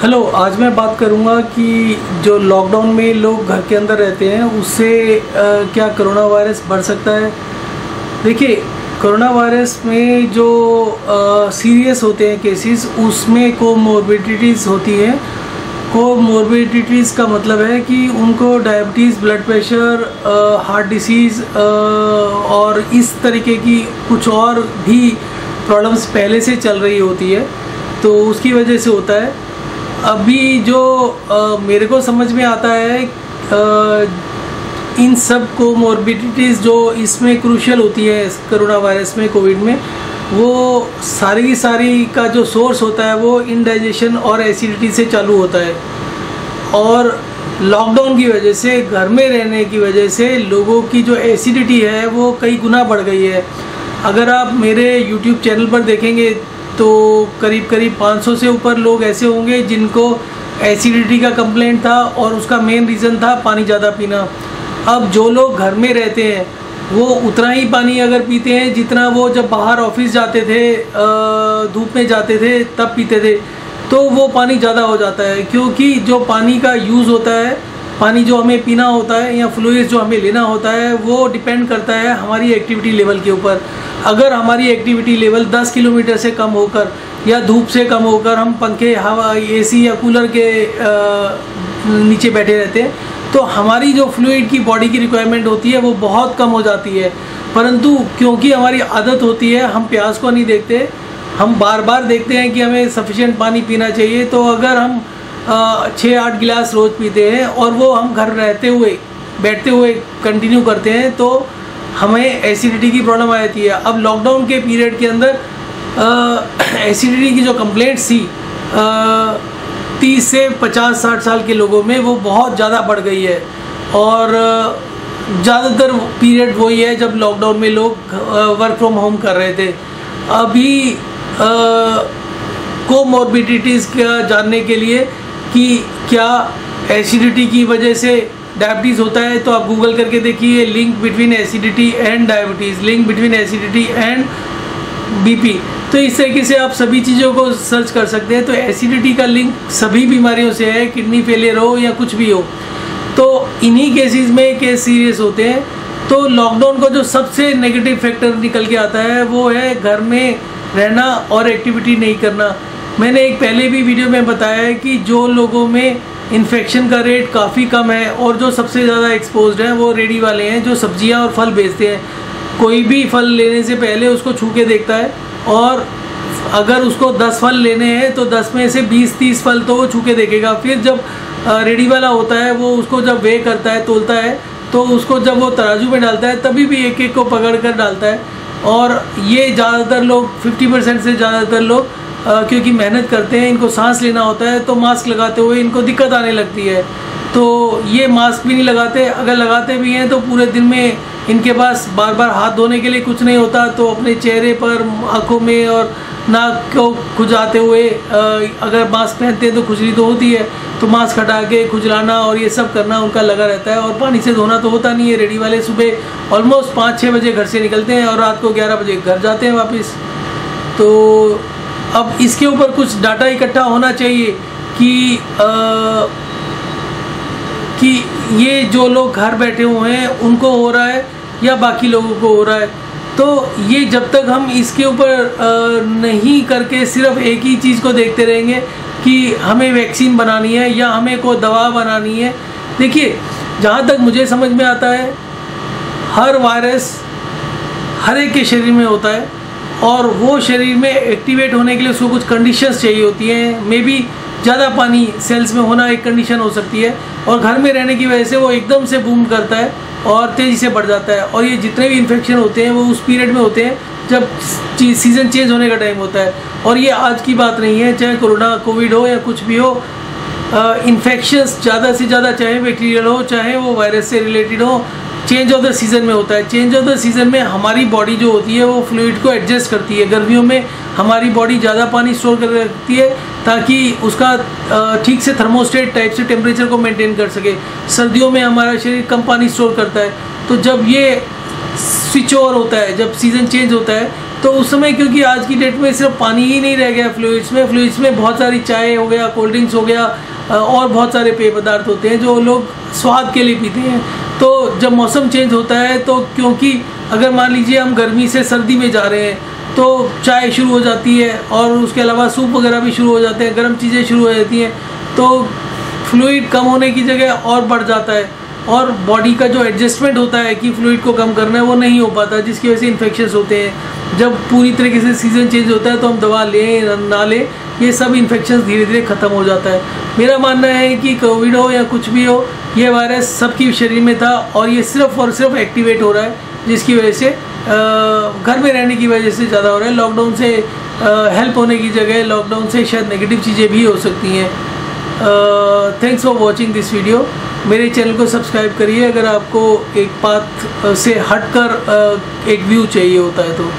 Hello, आज मैं बात करूंगा कि जो लॉकडाउन में लोग घर के अंदर रहते हैं उससे क्या कोरोना वायरस बढ़ सकता है। देखिए, कोरोना वायरस में जो सीरियस होते हैं केसेस उसमें कोमोर्बिडिटीज़ होती हैं। कोमोर्बिडिटीज़ का मतलब है कि उनको diabetes, blood pressure, heart disease और इस तरीके की कुछ और भी प्रॉब्लम्स पहले से चल रही होती है, तो उसकी वजह से होता है। अभी जो मेरे को समझ में आता है, इन सब कोमोर्बिडिटीज़ जो इसमें क्रूशियल होती है कोरोना वायरस में, कोविड में, वो सारी का जो सोर्स होता है वो इंडाइजेशन और एसिडिटी से चालू होता है। और लॉकडाउन की वजह से, घर में रहने की वजह से लोगों की जो एसिडिटी है वो कई गुना बढ़ गई है। अगर आप मेरे यूट्यूब चैनल पर देखेंगे तो करीब 500 से ऊपर लोग ऐसे होंगे जिनको एसिडिटी का कंप्लेंट था और उसका मेन रीज़न था पानी ज़्यादा पीना। अब जो लोग घर में रहते हैं वो उतना ही पानी अगर पीते हैं जितना वो जब बाहर ऑफिस जाते थे, धूप में जाते थे तब पीते थे, तो वो पानी ज़्यादा हो जाता है। क्योंकि जो पानी का यूज़ होता है, पानी जो हमें पीना होता है या फ्लूइड्स जो हमें लेना होता है, वो डिपेंड करता है हमारी एक्टिविटी लेवल के ऊपर। अगर हमारी एक्टिविटी लेवल 10 किलोमीटर से कम होकर या धूप से कम होकर हम पंखे, हवा, एसी या कूलर के नीचे बैठे रहते हैं, तो हमारी जो फ्लूइड की बॉडी की रिक्वायरमेंट होती है वो बहुत कम हो जाती है। परंतु क्योंकि हमारी आदत होती है, हम प्यास को नहीं देखते, हम बार बार देखते हैं कि हमें सफिशिएंट पानी पीना चाहिए। तो अगर हम 6-8 गिलास रोज़ पीते हैं और वो हम घर रहते हुए, बैठते हुए कंटिन्यू करते हैं, तो हमें एसिडिटी की प्रॉब्लम आ जाती है। अब लॉकडाउन के पीरियड के अंदर एसिडिटी की जो कंप्लेंट्स थी 30 से 50-60 साल के लोगों में वो बहुत ज़्यादा बढ़ गई है। और ज़्यादातर पीरियड वही है जब लॉकडाउन में लोग वर्क फ्रॉम होम कर रहे थे। अभी कोमोर्बिडिटीज़ का जानने के लिए कि क्या एसिडिटी की वजह से डायबिटीज़ होता है, तो आप गूगल करके देखिए link between acidity and diabetes, link between acidity and BP. तो इस तरीके से आप सभी चीज़ों को सर्च कर सकते हैं। तो एसिडिटी का लिंक सभी बीमारियों से है, किडनी फेलियर हो या कुछ भी हो। तो इन्हीं केसेस में केस सीरियस होते हैं। तो लॉकडाउन का जो सबसे नेगेटिव फैक्टर निकल के आता है वो है घर में रहना और एक्टिविटी नहीं करना। मैंने एक पहले भी वीडियो में बताया है कि जो लोगों में इन्फेक्शन का रेट काफ़ी कम है और जो सबसे ज़्यादा एक्सपोज्ड हैं वो रेडी वाले हैं, जो सब्जियां और फल बेचते हैं। कोई भी फल लेने से पहले उसको छू के देखता है, और अगर उसको 10 फल लेने हैं तो 10 में से 20-30 फल तो वो छू के देखेगा। फिर जब रेडी वाला होता है वो उसको जब वे करता है, तोलता है, तो उसको जब वो तराजू में डालता है तभी भी एक को पकड़ कर डालता है। और ये ज़्यादातर लोग, 50% से ज़्यादातर लोग क्योंकि मेहनत करते हैं, इनको सांस लेना होता है, तो मास्क लगाते हुए इनको दिक्कत आने लगती है। तो ये मास्क भी नहीं लगाते, अगर लगाते भी हैं तो पूरे दिन में इनके पास बार बार हाथ धोने के लिए कुछ नहीं होता, तो अपने चेहरे पर, आँखों में और नाक को खुजाते हुए, अगर मास्क पहनते हैं तो खुजली तो होती है, तो मास्क हटा के खुजलाना और ये सब करना उनका लगा रहता है। और पानी से धोना तो होता नहीं है। रेडी वाले सुबह ऑलमोस्ट 5-6 बजे घर से निकलते हैं और रात को 11 बजे घर जाते हैं वापस। तो अब इसके ऊपर कुछ डाटा इकट्ठा होना चाहिए कि ये जो लोग घर बैठे हुए हैं उनको हो रहा है या बाकी लोगों को हो रहा है। तो ये जब तक हम इसके ऊपर नहीं करके सिर्फ एक ही चीज़ को देखते रहेंगे कि हमें वैक्सीन बनानी है या हमें कोई दवा बनानी है। देखिए, जहाँ तक मुझे समझ में आता है, हर वायरस हर एक के शरीर में होता है और वो शरीर में एक्टिवेट होने के लिए उसको कुछ कंडीशंस चाहिए होती हैं। मे बी ज़्यादा पानी सेल्स में होना एक कंडीशन हो सकती है, और घर में रहने की वजह से वो एकदम से बूम करता है और तेज़ी से बढ़ जाता है। और ये जितने भी इन्फेक्शन होते हैं वो उस पीरियड में होते हैं जब सीज़न चेंज होने का टाइम होता है। और ये आज की बात नहीं है, चाहे कोरोना, कोविड हो या कुछ भी हो, इन्फेक्शंस ज़्यादा से ज़्यादा, चाहे बैक्टीरियल हो चाहे वो वायरस से रिलेटेड हो, चेंज ऑफ द सीज़न में होता है। चेंज ऑफ द सीज़न में हमारी बॉडी जो होती है वो फ्लूइड को एडजस्ट करती है। गर्मियों में हमारी बॉडी ज़्यादा पानी स्टोर कर रखती है ताकि उसका ठीक से थर्मोस्टेट टाइप से टेम्परेचर को मेंटेन कर सके। सर्दियों में हमारा शरीर कम पानी स्टोर करता है। तो जब ये स्विच ओवर होता है, जब सीज़न चेंज होता है, तो उस समय क्योंकि आज की डेट में सिर्फ पानी ही नहीं रह गया फ्लूइड्स में बहुत सारी चाय हो गया, कोल्ड ड्रिंक्स हो गया और बहुत सारे पेय पदार्थ होते हैं जो लोग स्वाद के लिए पीते हैं। तो जब मौसम चेंज होता है तो क्योंकि अगर मान लीजिए हम गर्मी से सर्दी में जा रहे हैं तो चाय शुरू हो जाती है और उसके अलावा सूप वगैरह भी शुरू हो जाते हैं, गर्म चीज़ें शुरू हो जाती हैं, तो फ्लूइड कम होने की जगह और बढ़ जाता है और बॉडी का जो एडजस्टमेंट होता है कि फ्लूइड को कम करना है वो नहीं हो पाता, जिसकी वजह से इन्फेक्शंस होते हैं। जब पूरी तरीके से सीज़न चेंज होता है तो हम दवा लें ना लें, ये सब इन्फेक्शंस धीरे धीरे ख़त्म हो जाता है। मेरा मानना है कि कोविड हो या कुछ भी हो, ये वायरस सबकी शरीर में था और ये सिर्फ और सिर्फ एक्टिवेट हो रहा है, जिसकी वजह से घर में रहने की वजह से ज़्यादा हो रहा है। लॉकडाउन से हेल्प होने की जगह लॉकडाउन से शायद नेगेटिव चीज़ें भी हो सकती हैं। Thanks for watching this video. मेरे चैनल को सब्सक्राइब करिए अगर आपको एक बात से हटकर एक व्यू चाहिए होता है तो।